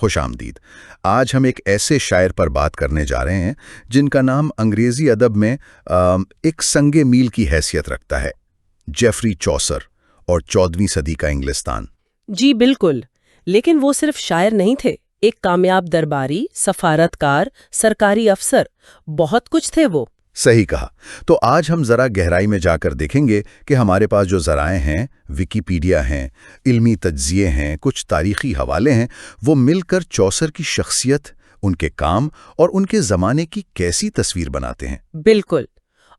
خوش آمدید۔ آج ہم ایک ایسے شاعر پر بات کرنے جا رہے ہیں جن کا نام انگریزی ادب میں ایک سنگ میل کی حیثیت رکھتا ہے، جیفری چوسر اور 14ویں صدی کا انگلستان۔ جی بالکل، لیکن وہ صرف شاعر نہیں تھے، ایک کامیاب درباری، سفارتکار، سرکاری افسر، بہت کچھ تھے وہ۔ صحیح کہا۔ تو آج ہم ذرا گہرائی میں جا کر دیکھیں گے کہ ہمارے پاس جو ذرائع ہیں، ویکیپیڈیا ہیں، علمی تجزیے ہیں، کچھ تاریخی حوالے ہیں، وہ مل کر چوسر کی شخصیت، ان کے کام اور ان کے زمانے کی کیسی تصویر بناتے ہیں۔ بالکل،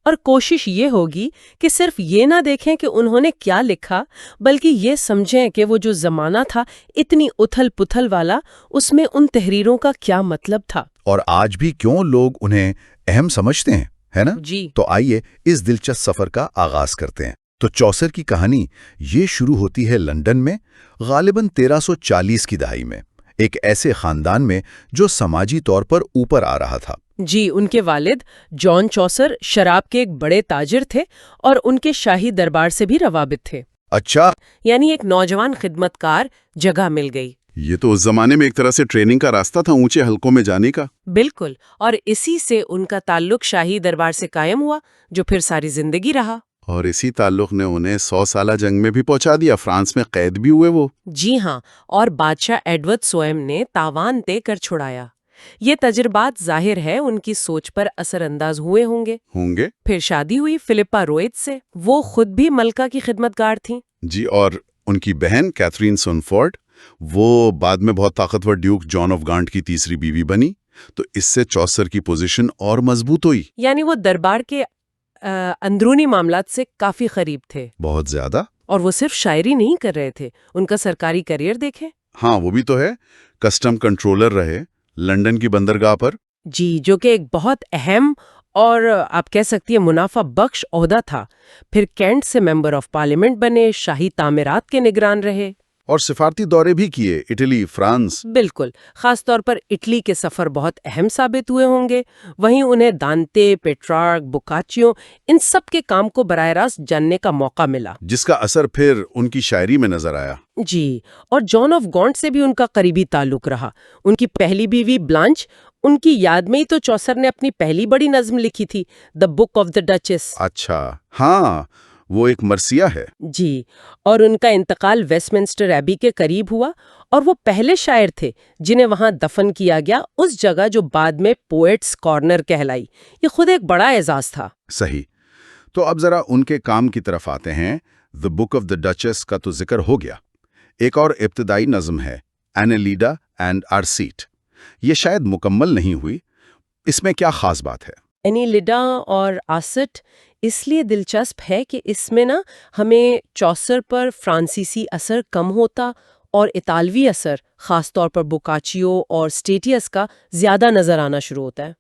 اور کوشش یہ ہوگی کہ صرف یہ نہ دیکھیں کہ انہوں نے کیا لکھا، بلکہ یہ سمجھیں کہ وہ جو زمانہ تھا اتنی اتھل پتھل والا، اس میں ان تحریروں کا کیا مطلب تھا، اور آج بھی کیوں لوگ انہیں اہم سمجھتے ہیں، ہے نا؟ جی تو آئیے اس دلچسپ سفر کا آغاز کرتے ہیں۔ تو چوسر کی کہانی یہ شروع ہوتی ہے لندن میں، غالباً 1340 کی دہائی میں، ایک ایسے خاندان میں جو سماجی طور پر اوپر آ رہا تھا۔ جی، ان کے والد جان چوسر شراب کے ایک بڑے تاجر تھے اور ان کے شاہی دربار سے بھی روابط تھے۔ اچھا، یعنی ایک نوجوان خدمتکار جگہ مل گئی۔ یہ تو اس زمانے میں ایک طرح سے ٹریننگ کا راستہ تھا اونچے حلقوں میں جانے کا۔ بالکل، اور اسی سے ان کا تعلق شاہی دربار سے قائم ہوا، جو پھر ساری زندگی رہا۔ اور اسی تعلق نے انہیں 100 سالہ جنگ میں بھی پہنچا دیا، فرانس میں قید بھی ہوئے وہ۔ جی ہاں، اور بادشاہ ایڈورڈ سوئم نے تاوان طے کر چھڑایا۔ یہ تجربات ظاہر ہے ان کی سوچ پر اثر انداز ہوئے ہوں گے۔ پھر شادی ہوئی فلپا رویت سے، وہ خود بھی ملکہ کی خدمتگار تھیں۔ جی، اور ان کی بہن کیتھرین سونفورڈ، وہ بعد میں بہت طاقتور ڈیوک جان آف گانٹ کی تیسری بیوی بنی، تو اس سے چوسر کی پوزیشن اور مضبوط ہوئی۔ یعنی وہ دربار کے اندرونی معاملات سے کافی قریب تھے، بہت زیادہ۔ اور وہ صرف شاعری نہیں کر رہے تھے، ان کا سرکاری کیریئر دیکھیں۔ ہاں، وہ بھی تو ہے، کسٹم کنٹرولر رہے لندن کی بندرگاہ پر۔ جی، جو کہ ایک بہت اہم اور آپ کہہ سکتی ہیں منافع بخش عہدہ تھا۔ پھر کینٹ سے ممبر آف پارلیمنٹ بنے، شاہی تعمیرات کے نگران رہے، اور سفارتی دورے بھی کیے، اٹلی، فرانس۔ بالکل، خاص طور پر اٹلی کے سفر بہت اہم ثابت ہوئے ہوں گے۔ وہیں انہیں دانتے، پیٹرارک، بوکاچیو، ان سب کے کام کو براہ راست جاننے کا موقع ملا، جس کا اثر پھر ان کی شاعری میں نظر آیا۔ جی، اور جان آف گانٹ سے بھی ان کا قریبی تعلق رہا۔ ان کی پہلی بیوی بلانچ، ان کی یاد میں ہی تو چوسر نے اپنی پہلی بڑی نظم لکھی تھی، دا بک آف دا ڈچس۔ اچھا، ہاں، وہ ایک مرثیہ ہے۔ جی، اور ان کا انتقال ویسٹ منسٹر ایبی کے قریب ہوا، اور وہ پہلے شاعر تھے جنہیں وہاں دفن کیا گیا، اس جگہ جو بعد میں پوئٹس کارنر کہلائی۔ یہ خود ایک بڑا اعزاز تھا۔ صحیح۔ تو اب ذرا ان کے کام کی طرف آتے ہیں۔ دی بک آف دا ڈچس کا تو ذکر ہو گیا، ایک اور ابتدائی نظم ہے، اینیلیڈا اینڈ آرسیٹ۔ یہ شاید مکمل نہیں ہوئی، اس میں کیا خاص بات ہے؟ اینیلیڈا اور آسٹ اس لیے دلچسپ ہے کہ اس میں ہمیں چوسر پر فرانسیسی اثر کم ہوتا اور اطالوی اثر، خاص طور پر بوکاچیو اور سٹیٹیس کا، زیادہ نظر آنا شروع ہوتا ہے۔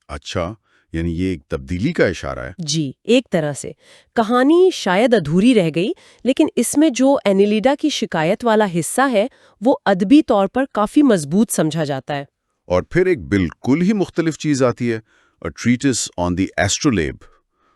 اچھا، یعنی یہ ایک تبدیلی کا اشارہ ہے۔ جی، ایک طرح سے کہانی شاید ادھوری رہ گئی، لیکن اس میں جو اینیلیڈا کی شکایت والا حصہ ہے وہ ادبی طور پر کافی مضبوط سمجھا جاتا ہے۔ اور پھر ایک بالکل ہی مختلف چیز آتی ہے، A treatise on the astrolabe۔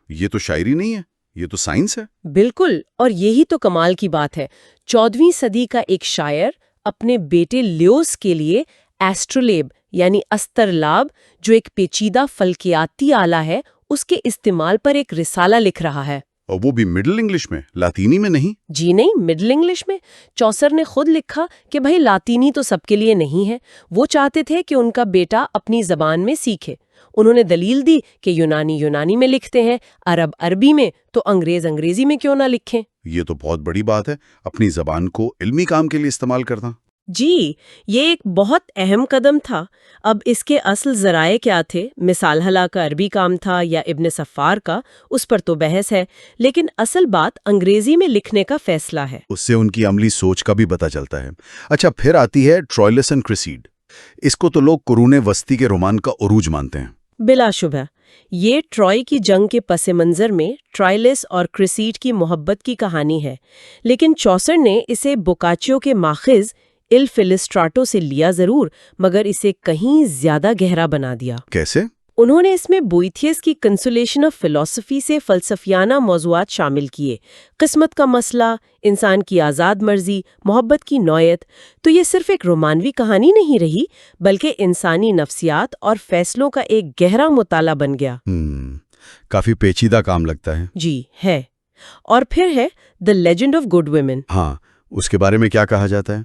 یہ تو شاعری نہیں ہے، یہ تو سائنس ہے۔ بالکل، اور یہی تو کمال کی بات ہے۔ 14ویں صدی کا ایک شاعر اپنے بیٹے لیوس کے لیے ایسٹرولیب یعنی استرلاب، جو ایک پیچیدہ فلکیاتی آلہ ہے، اس کے استعمال پر ایک رسالہ لکھ رہا ہے۔ اور وہ بھی مڈل انگلش میں، لاطینی میں نہیں۔ جی نہیں، مڈل انگلش میں۔ چوسر نے خود لکھا کہ بھائی لاطینی تو سب کے لیے نہیں ہے، وہ چاہتے تھے کہ ان کا بیٹا اپنی زبان میں سیکھے۔ انہوں نے دلیل دی کہ یونانی میں لکھتے ہیں، عرب عربی میں، تو انگریزی میں کیوں نہ لکھیں۔ یہ تو بہت بڑی بات ہے، اپنی زبان کو علمی کام کے لیے استعمال کرنا۔ جی، یہ ایک بہت اہم قدم تھا۔ اب اس کے اصل ذرائع کیا تھے؟ مثال حلا کا عربی کام تھا یا ابن صفار کا، اس پر تو بحث ہے، لیکن اصل بات انگریزی میں لکھنے کا فیصلہ ہے۔ اس سے ان کی عملی سوچ کا بھی پتہ چلتا ہے۔ اچھا، پھر آتی ہے ٹرائلس اینڈ کریسیڈ۔ اس کو تو لوگ قرون وسطی کے رومان کا عروج مانتے ہیں۔ بلا شبہ یہ ٹرائی کی جنگ کے پس منظر میں ٹرائلس اور کریسیڈ کی محبت کی کہانی ہے، لیکن چوسر نے اسے بوکاچیو کے ماخذ الفلسٹراٹو سے لیا ضرور، مگر اسے کہیں زیادہ گہرا بنا دیا۔ کیسے؟ انہوں نے اس میں بوئتھیس کی کنسولیشن آف فلسفی سے فلسفیانہ موضوعات شامل کیے، قسمت کا مسئلہ، انسان کی آزاد مرضی، محبت کی نوعیت۔ تو یہ صرف ایک رومانوی کہانی نہیں رہی، بلکہ انسانی نفسیات اور فیصلوں کا ایک گہرا مطالعہ بن گیا۔ کافی پیچیدہ کام لگتا ہے۔ جی ہے۔ اور پھر ہے the legend of good women. ہاں، اس کے بارے میں کیا کہا جاتا ہے؟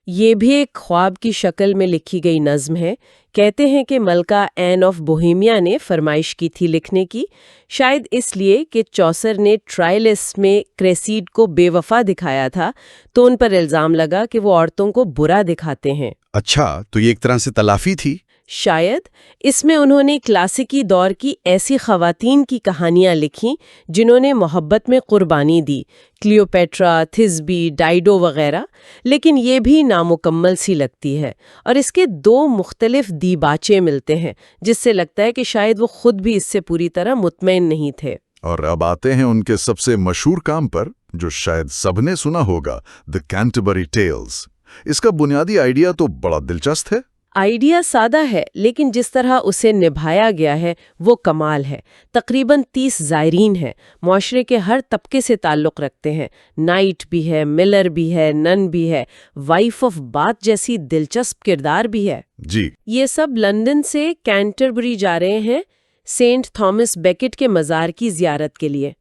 یہ بھی ایک خواب کی شکل میں لکھی گئی نظم ہے۔ کہتے ہیں کہ ملکہ این آف بوہیمیا نے فرمائش کی تھی لکھنے کی، شاید اس لیے کہ چوسر نے ٹرائلس میں کریسیڈ کو بے وفا دکھایا تھا، تو ان پر الزام لگا کہ وہ عورتوں کو برا دکھاتے ہیں۔ اچھا، تو یہ ایک طرح سے تلافی تھی؟ شاید اس میں انہوں نے کلاسیکی دور کی ایسی خواتین کی کہانیاں لکھیں جنہوں نے محبت میں قربانی دی، کلیوپیٹرا، تھزبی، ڈائیڈو وغیرہ، لیکن یہ بھی نامکمل سی لگتی ہے، اور اس کے دو مختلف دیباچے ملتے ہیں جس سے لگتا ہے کہ شاید وہ خود بھی اس سے پوری طرح مطمئن نہیں تھے۔ اور اب آتے ہیں ان کے سب سے مشہور کام پر، جو شاید سب نے سنا ہوگا، دی کینٹربری ٹیلز۔ اس کا بنیادی آئیڈیا تو بڑا دلچسپ ہے۔ آئیڈیا سادہ ہے، لیکن جس طرح اسے نبھایا گیا ہے وہ کمال ہے۔ تقریباً 30 زائرین ہیں، معاشرے کے ہر طبقے سے تعلق رکھتے ہیں۔ نائٹ بھی ہے، ملر بھی ہے، نن بھی ہے، وائف آف بات جیسی دلچسپ کردار بھی ہے۔ جی، یہ سب لندن سے کینٹربری جا رہے ہیں سینٹ تھامس بیکٹ کے مزار کی زیارت کے لیے۔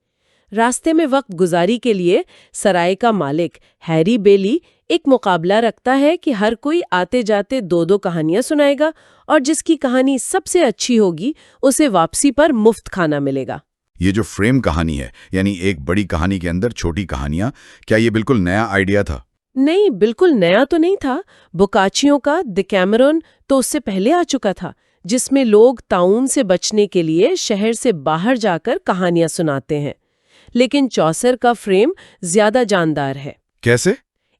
راستے میں وقت گزاری کے لیے سرائے کا مالک ہیری بیلی ایک مقابلہ رکھتا ہے کہ ہر کوئی آتے جاتے 2 کہانیاں سنائے گا، اور جس کی کہانی سب سے اچھی ہوگی اسے واپسی پر مفت کھانا ملے گا۔ یہ جو فریم کہانی ہے، یعنی ایک بڑی کہانی کے اندر چھوٹی کہانیاں، کیا یہ بالکل نیا آئیڈیا تھا؟ نہیں، بالکل نیا تو نہیں تھا۔ بوکاچیوں کا ڈیکیمرون تو اس سے پہلے آ چکا تھا، جس میں لوگ طاعون سے بچنے کے لیے شہر سے باہر جا کر کہانیاں سناتے ہیں، لیکن چوسر کا فریم زیادہ جاندار ہے۔ کیسے؟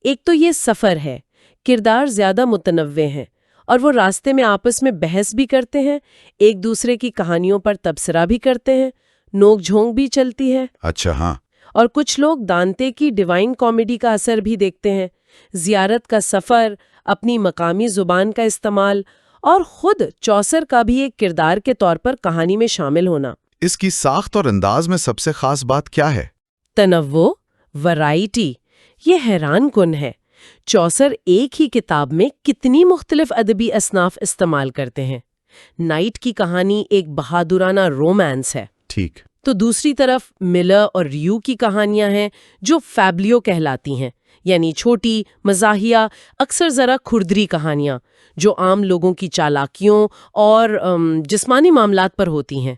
ایک تو یہ سفر ہے، کردار زیادہ متنوع ہیں، اور وہ راستے میں آپس میں بحث بھی کرتے ہیں، ایک دوسرے کی کہانیوں پر تبصرہ بھی کرتے ہیں، نوک جھونک بھی چلتی ہے۔ اچھا، ہاں۔ اور کچھ لوگ دانتے کی ڈیوائن کامیڈی کا اثر بھی دیکھتے ہیں، زیارت کا سفر، اپنی مقامی زبان کا استعمال، اور خود چوسر کا بھی ایک کردار کے طور پر کہانی میں شامل ہونا۔ اس کی ساخت اور انداز میں سب سے خاص بات کیا ہے؟ تنوع، ورائٹی، یہ حیران کن ہے۔ چوسر ایک ہی کتاب میں کتنی مختلف ادبی اصناف استعمال کرتے ہیں۔ نائٹ کی کہانی ایک بہادرانہ رومانس ہے، ٹھیک۔ تو دوسری طرف ملر اور ریو کی کہانیاں ہیں جو فیبلیو کہلاتی ہیں، یعنی چھوٹی، مزاحیہ، اکثر ذرا کھردری کہانیاں جو عام لوگوں کی چالاکیوں اور جسمانی معاملات پر ہوتی ہیں۔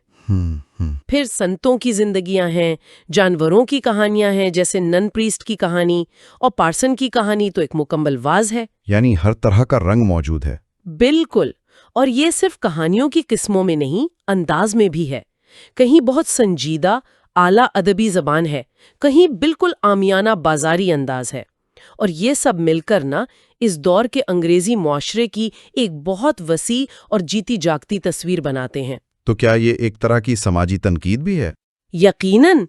پھر سنتوں کی زندگیاں ہیں، جانوروں کی کہانیاں ہیں جیسے نن پریسٹ کی کہانی، اور پارسن کی کہانی تو ایک مکمل واز ہے۔ یعنی ہر طرح کا رنگ موجود ہے۔ بالکل، اور یہ صرف کہانیوں کی قسموں میں نہیں، انداز میں بھی ہے۔ کہیں بہت سنجیدہ، اعلیٰ ادبی زبان ہے، کہیں بالکل عامیانہ بازاری انداز ہے، اور یہ سب مل کر نا اس دور کے انگریزی معاشرے کی ایک بہت وسیع اور جیتی جاگتی تصویر بناتے ہیں۔ تو کیا یہ ایک طرح کی سماجی تنقید بھی ہے؟ یقیناً،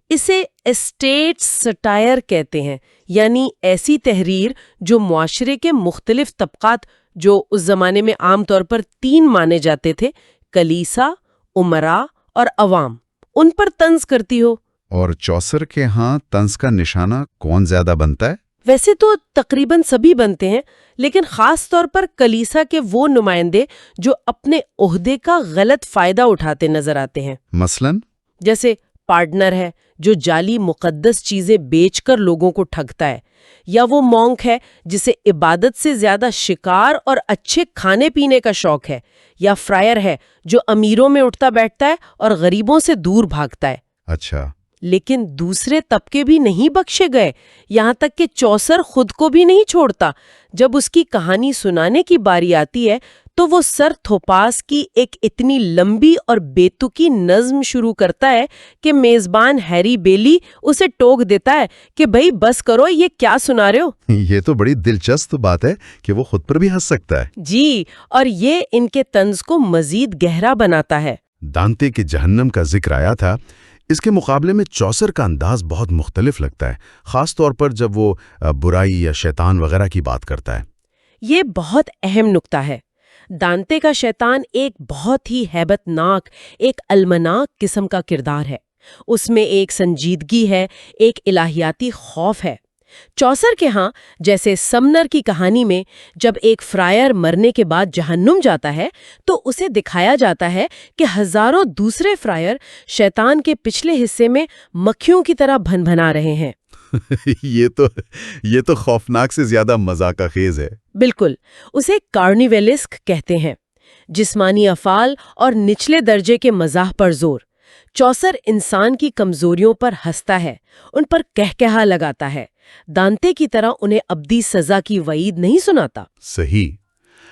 اسے اسٹیٹ سٹائر کہتے ہیں، یعنی ایسی تحریر جو معاشرے کے مختلف طبقات، جو اس زمانے میں عام طور پر 3 مانے جاتے تھے، کلیسا، امراء اور عوام، ان پر طنز کرتی ہو۔ اور چوسر کے ہاں طنز کا نشانہ کون زیادہ بنتا ہے؟ ویسے تو تقریباً سبھی بنتے ہیں، لیکن خاص طور پر کلیسا کے وہ نمائندے جو اپنے عہدے کا غلط فائدہ اٹھاتے نظر آتے ہیں۔ مثلاً؟ جیسے پارٹنر ہے جو جعلی مقدس چیزیں بیچ کر لوگوں کو ٹھگتا ہے، یا وہ مونک ہے جسے عبادت سے زیادہ شکار اور اچھے کھانے پینے کا شوق ہے، یا فرائر ہے جو امیروں میں اٹھتا بیٹھتا ہے اور غریبوں سے دور بھاگتا ہے۔ اچھا۔ لیکن دوسرے طبقے بھی نہیں بخشے گئے، یہاں تک کہ چوسر خود کو بھی نہیں چھوڑتا۔ جب اس کی کہانی سنانے کی باری آتی ہے تو وہ سر تھوپاس کی ایک اتنی لمبی اور بے تکی نظم شروع کرتا ہے کہ میزبان ہیری بیلی اسے ٹوک دیتا ہے کہ بھئی بس کرو، یہ کیا سنا رہے ہو۔ یہ تو بڑی دلچسپ بات ہے کہ وہ خود پر بھی ہنس سکتا ہے۔ جی، اور یہ ان کے طنز کو مزید گہرا بناتا ہے۔ دانتے کے جہنم کا ذکر آیا تھا، اس کے مقابلے میں چوسر کا انداز بہت مختلف لگتا ہے، خاص طور پر جب وہ برائی یا شیطان وغیرہ کی بات کرتا ہے۔ یہ بہت اہم نکتہ ہے۔ دانتے کا شیطان ایک بہت ہی ہیبت ناک، ایک المناک قسم کا کردار ہے۔ اس میں ایک سنجیدگی ہے، ایک الہیاتی خوف ہے۔ چوسر کے ہاں جیسے سمنر کی کہانی میں جب ایک فرائر مرنے کے بعد جہنم جاتا ہے تو اسے دکھایا جاتا ہے کہ ہزاروں دوسرے فرائر شیطان کے پچھلے حصے میں مکھیوں کی طرح بھن بھنا رہے ہیں۔ یہ تو خوفناک سے زیادہ مذاق خیز ہے۔ بالکل، اسے کارنیویلسک کہتے ہیں، جسمانی افعال اور نچلے درجے کے مزاح پر زور۔ چوسر انسان کی کمزوریوں پر ہنستا ہے، ان پر کہکہا لگاتا ہے، دانتے کی طرح انہیں ابدی سزا کی وعید نہیں سناتا۔ صحیح۔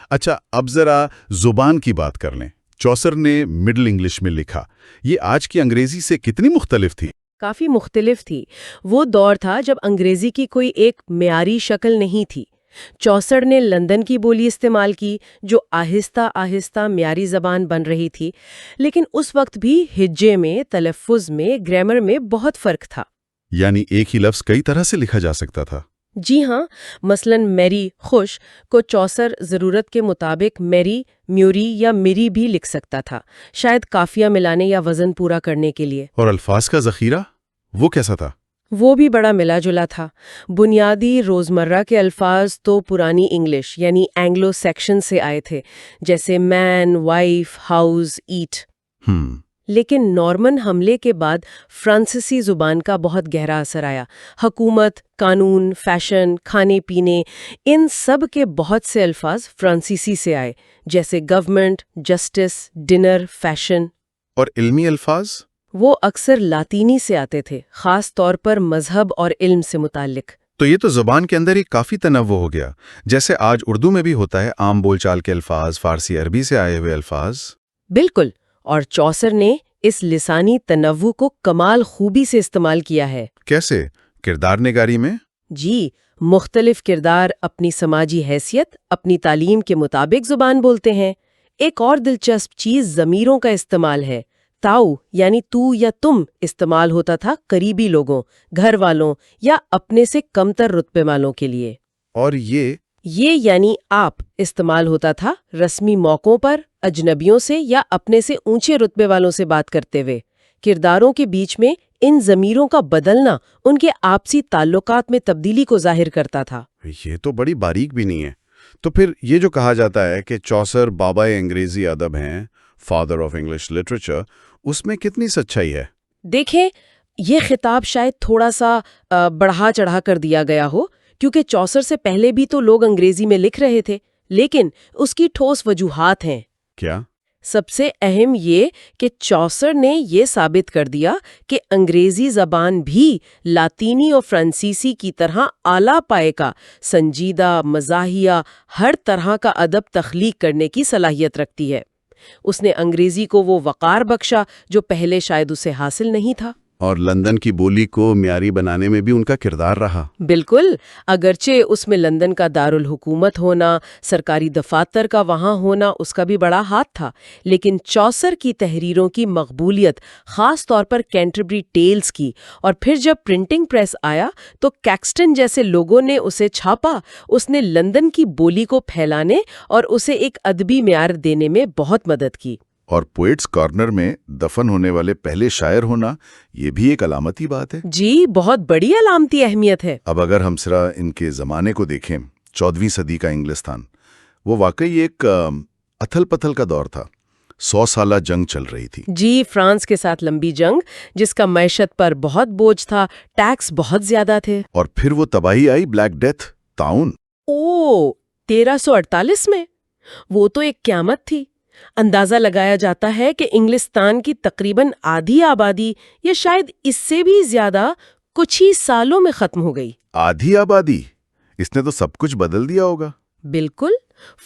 اچھا، اب ذرا زبان کی بات کر لیں۔ چوسر نے مڈل انگلش میں لکھا، یہ آج کی انگریزی سے کتنی مختلف تھی؟ کافی مختلف تھی۔ وہ دور تھا جب انگریزی کی کوئی ایک معیاری شکل نہیں تھی۔ چوسر نے لندن کی بولی استعمال کی جو آہستہ آہستہ معیاری زبان بن رہی تھی، لیکن اس وقت بھی ہجے میں، تلفظ میں، گرامر میں بہت فرق تھا۔ یعنی ایک ہی لفظ کئی طرح سے لکھا جا سکتا تھا۔ جی ہاں، مثلا میری خوش کو چوسر ضرورت کے مطابق میری، میوری یا میری بھی لکھ سکتا تھا، شاید قافیہ ملانے یا وزن پورا کرنے کے لیے۔ اور الفاظ کا ذخیرہ وہ کیسا تھا؟ وہ بھی بڑا ملا جلا تھا۔ بنیادی روزمرہ کے الفاظ تو پرانی انگلش یعنی اینگلو سیکشن سے آئے تھے، جیسے مین، وائف، ہاؤس، ایٹ۔ لیکن نارمن حملے کے بعد فرانسیسی زبان کا بہت گہرا اثر آیا۔ حکومت، قانون، فیشن، کھانے پینے، ان سب کے بہت سے الفاظ فرانسیسی سے آئے، جیسے گورنمنٹ، جسٹس، ڈنر، فیشن۔ اور علمی الفاظ؟ وہ اکثر لاطینی سے آتے تھے، خاص طور پر مذہب اور علم سے متعلق۔ تو یہ تو زبان کے اندر ایک کافی تنوع ہو گیا، جیسے آج اردو میں بھی ہوتا ہے، عام بول چال کے الفاظ، فارسی عربی سے آئے ہوئے الفاظ۔ بالکل، اور چوسر نے اس لسانی تنوع کو کمال خوبی سے استعمال کیا ہے۔ کیسے؟ کردار نگاری میں؟ جی، مختلف کردار اپنی سماجی حیثیت، اپنی تعلیم کے مطابق زبان بولتے ہیں۔ ایک اور دلچسپ چیز ضمیروں کا استعمال ہے۔ تاؤ یعنی تو یا تم استعمال ہوتا تھا قریبی لوگوں، گھر والوں یا اپنے سے کمتر رتبے والوں کے لیے۔ اور یہ یعنی آپ استعمال ہوتا تھا رسمی موقعوں پر، اجنبیوں سے یا اپنے سے اونچے رتبے والوں سے بات کرتے ہوئے۔ کرداروں کے بیچ میں ان ضمیروں کا بدلنا ان کے آپسی تعلقات میں تبدیلی کو ظاہر کرتا تھا۔ یہ تو بڑی باریک بھی نہیں ہے۔ تو پھر یہ جو کہا جاتا ہے کہ چوسر بابا انگریزی ادب ہیں، فادر آف انگلش لٹریچر، اس میں کتنی سچائی ہے؟ دیکھیں، یہ خطاب شاید تھوڑا سا بڑھا چڑھا کر دیا گیا ہو، کیونکہ چوسر سے پہلے بھی تو لوگ انگریزی میں لکھ رہے تھے، لیکن اس کی ٹھوس وجوہات ہیں۔ کیا؟ سب سے اہم یہ کہ چوسر نے یہ ثابت کر دیا کہ انگریزی زبان بھی لاطینی اور فرانسیسی کی طرح اعلیٰ پائے کا، سنجیدہ، مزاحیہ، ہر طرح کا ادب تخلیق کرنے کی صلاحیت رکھتی ہے۔ اس نے انگریزی کو وہ وقار بخشا جو پہلے شاید اسے حاصل نہیں تھا۔ اور لندن کی بولی کو معیاری بنانے میں بھی ان کا کردار رہا۔ بالکل، اگرچہ اس میں لندن کا دارالحکومت ہونا، سرکاری دفاتر کا وہاں ہونا اس کا بھی بڑا ہاتھ تھا، لیکن چوسر کی تحریروں کی مقبولیت، خاص طور پر کینٹربری ٹیلز کی، اور پھر جب پرنٹنگ پریس آیا تو کیکسٹن جیسے لوگوں نے اسے چھاپا، اس نے لندن کی بولی کو پھیلانے اور اسے ایک ادبی معیار دینے میں بہت مدد کی۔ اور پوئٹس کارنر میں دفن ہونے والے پہلے شاعر ہونا، یہ بھی ایک علامتی بات ہے۔ جی، بہت بڑی علامتی اہمیت ہے۔ اب اگر ہم ذرا ان کے زمانے کو دیکھیں، 14ویں صدی کا انگلستان، وہ واقعی ایک اتھل پتھل کا دور تھا۔ 100 سالہ جنگ چل رہی تھی۔ جی، فرانس کے ساتھ لمبی جنگ، جس کا معیشت پر بہت بوجھ تھا، ٹیکس بہت زیادہ تھے۔ اور پھر وہ تباہی آئی، بلیک ڈیتھ، طاعون۔ 1348 میں وہ تو ایک قیامت تھی۔ اندازہ لگایا جاتا ہے کہ انگلستان کی تقریباً آدھی آبادی یا شاید اس سے بھی زیادہ کچھ ہی سالوں میں ختم ہو گئی۔ آدھی آبادی؟ اس نے تو سب کچھ بدل دیا ہوگا۔ بالکل،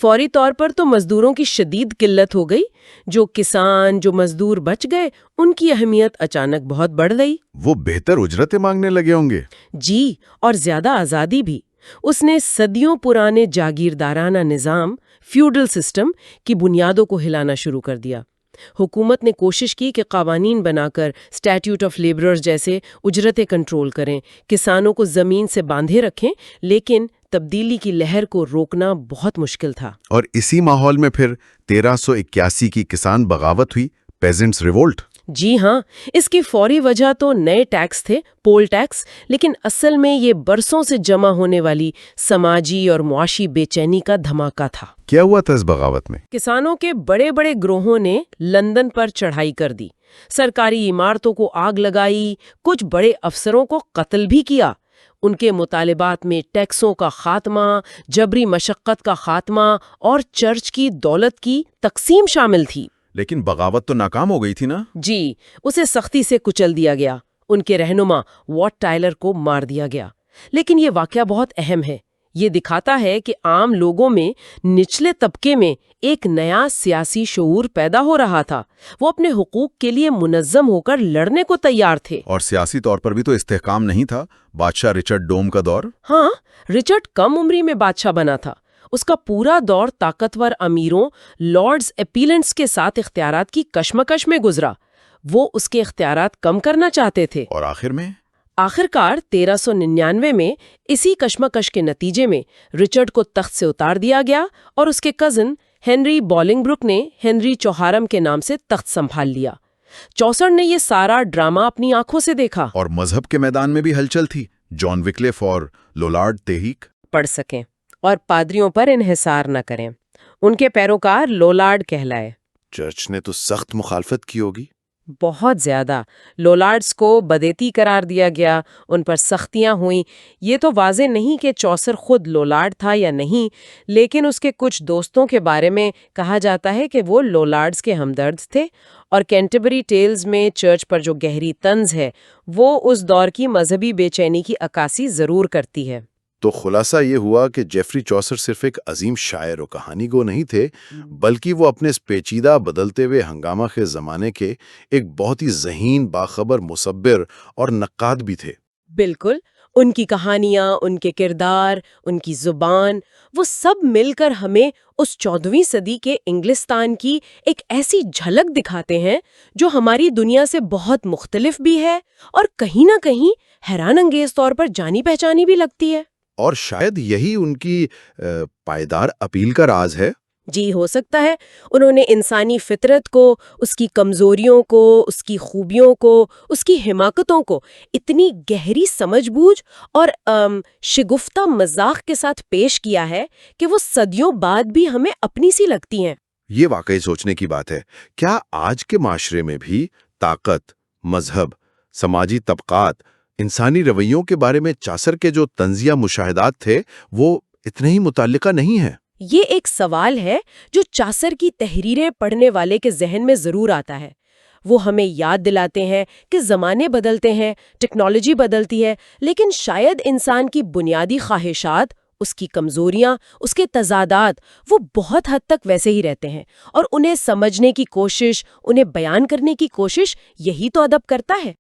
فوری طور پر تو مزدوروں کی شدید قلت ہو گئی۔ جو کسان، جو مزدور بچ گئے، ان کی اہمیت اچانک بہت بڑھ گئی۔ وہ بہتر اجرتیں مانگنے لگے ہوں گے۔ جی، اور زیادہ آزادی بھی۔ اس نے صدیوں پرانے جاگیردارانہ نظام، فیوڈل سسٹم کی بنیادوں کو ہلانا شروع کر دیا۔ حکومت نے کوشش کی کہ قوانین بنا کر اسٹیٹیوٹ آف لیبررز جیسے اجرتیں کنٹرول کریں، کسانوں کو زمین سے باندھے رکھیں، لیکن تبدیلی کی لہر کو روکنا بہت مشکل تھا۔ اور اسی ماحول میں پھر 1381 کی کسان بغاوت ہوئی، پیزنٹس ریولٹ۔ جی ہاں، اس کی فوری وجہ تو نئے ٹیکس تھے، پول ٹیکس، لیکن اصل میں یہ برسوں سے جمع ہونے والی سماجی اور معاشی بے چینی کا دھماکہ تھا۔ کیا ہوا تھا اس بغاوت میں؟ کسانوں کے بڑے بڑے گروہوں نے لندن پر چڑھائی کر دی، سرکاری عمارتوں کو آگ لگائی، کچھ بڑے افسروں کو قتل بھی کیا۔ ان کے مطالبات میں ٹیکسوں کا خاتمہ، جبری مشقت کا خاتمہ اور چرچ کی دولت کی تقسیم شامل تھی۔ لیکن بغاوت تو ناکام ہو گئی تھی نا؟ جی، اسے سختی سے کچل دیا گیا، ان کے رہنما واٹ ٹائلر کو مار دیا گیا۔ لیکن یہ واقعہ بہت اہم ہے، یہ دکھاتا ہے کہ عام لوگوں میں، نچلے طبقے میں ایک نیا سیاسی شعور پیدا ہو رہا تھا۔ وہ اپنے حقوق کے لیے منظم ہو کر لڑنے کو تیار تھے۔ اور سیاسی طور پر بھی تو استحکام نہیں تھا، بادشاہ رچرڈ ڈوم کا دور۔ ہاں، رچرڈ کم عمری میں بادشاہ بنا تھا۔ اس کا پورا دور طاقتور امیروں، لارڈز اپیلنٹس کے ساتھ اختیارات کی کشمکش میں گزرا۔ وہ اس کے اختیارات کم کرنا چاہتے تھے۔ اور آخر میں؟ آخرکار 1399 میں اسی کشمکش کے نتیجے میں رچرڈ کو تخت سے اتار دیا گیا اور اس کے کزن ہنری بولنگ بروک نے ہنری چوہارم کے نام سے تخت سنبھال لیا۔ چوسر نے یہ سارا ڈرامہ اپنی آنکھوں سے دیکھا۔ اور مذہب کے میدان میں بھی ہلچل تھی، جان وکلیف اور لولارڈ تحریک پڑھ سکیں اور پادریوں پر انحصار نہ کریں۔ ان کے پیروکار لولارڈ کہلائے۔ چرچ نے تو سخت مخالفت کی ہوگی۔ بہت زیادہ۔ لولارڈز کو بدعتی قرار دیا گیا، ان پر سختیاں ہوئیں۔ یہ تو واضح نہیں کہ چوسر خود لولارڈ تھا یا نہیں، لیکن اس کے کچھ دوستوں کے بارے میں کہا جاتا ہے کہ وہ لولارڈز کے ہمدرد تھے، اور کینٹربری ٹیلز میں چرچ پر جو گہری طنز ہے وہ اس دور کی مذہبی بے چینی کی عکاسی ضرور کرتی ہے۔ تو خلاصہ یہ ہوا کہ جیفری چوسر صرف ایک عظیم شاعر و کہانی گو نہیں تھے، بلکہ وہ اپنے اس پیچیدہ بدلتے ہوئے ہنگامہ خیز زمانے کے ایک بہت ہی ذہین، باخبر مصبر اور نقاد بھی تھے۔ بالکل، ان کی کہانیاں، ان کے کردار، ان کی زبان، وہ سب مل کر ہمیں اس 14ویں صدی کے انگلستان کی ایک ایسی جھلک دکھاتے ہیں جو ہماری دنیا سے بہت مختلف بھی ہے اور کہیں نہ کہیں حیران انگیز طور پر جانی پہچانی بھی لگتی ہے۔ اور شاید یہی ان کی پائیدار اپیل کا راز ہے۔ جی، ہو سکتا ہے انہوں نے انسانی فطرت کو، اس کی کمزوریوں کو، اس کی خوبیوں کو، اس کی حماقتوں کو اتنی گہری سمجھ بوجھ اور شگفتہ مذاق کے ساتھ پیش کیا ہے کہ وہ صدیوں بعد بھی ہمیں اپنی سی لگتی ہیں۔ یہ واقعی سوچنے کی بات ہے۔ کیا آج کے معاشرے میں بھی طاقت، مذہب، سماجی طبقات، انسانی رویوں کے بارے میں چاسر کے جو طنزیہ مشاہدات تھے وہ اتنے ہی متعلقہ نہیں ہیں؟ یہ ایک سوال ہے جو چاسر کی تحریریں پڑھنے والے کے ذہن میں ضرور آتا ہے۔ وہ ہمیں یاد دلاتے ہیں کہ زمانے بدلتے ہیں، ٹیکنالوجی بدلتی ہے، لیکن شاید انسان کی بنیادی خواہشات، اس کی کمزوریاں، اس کے تضادات، وہ بہت حد تک ویسے ہی رہتے ہیں، اور انہیں سمجھنے کی کوشش، انہیں بیان کرنے کی کوشش، یہی تو ادب کرتا ہے۔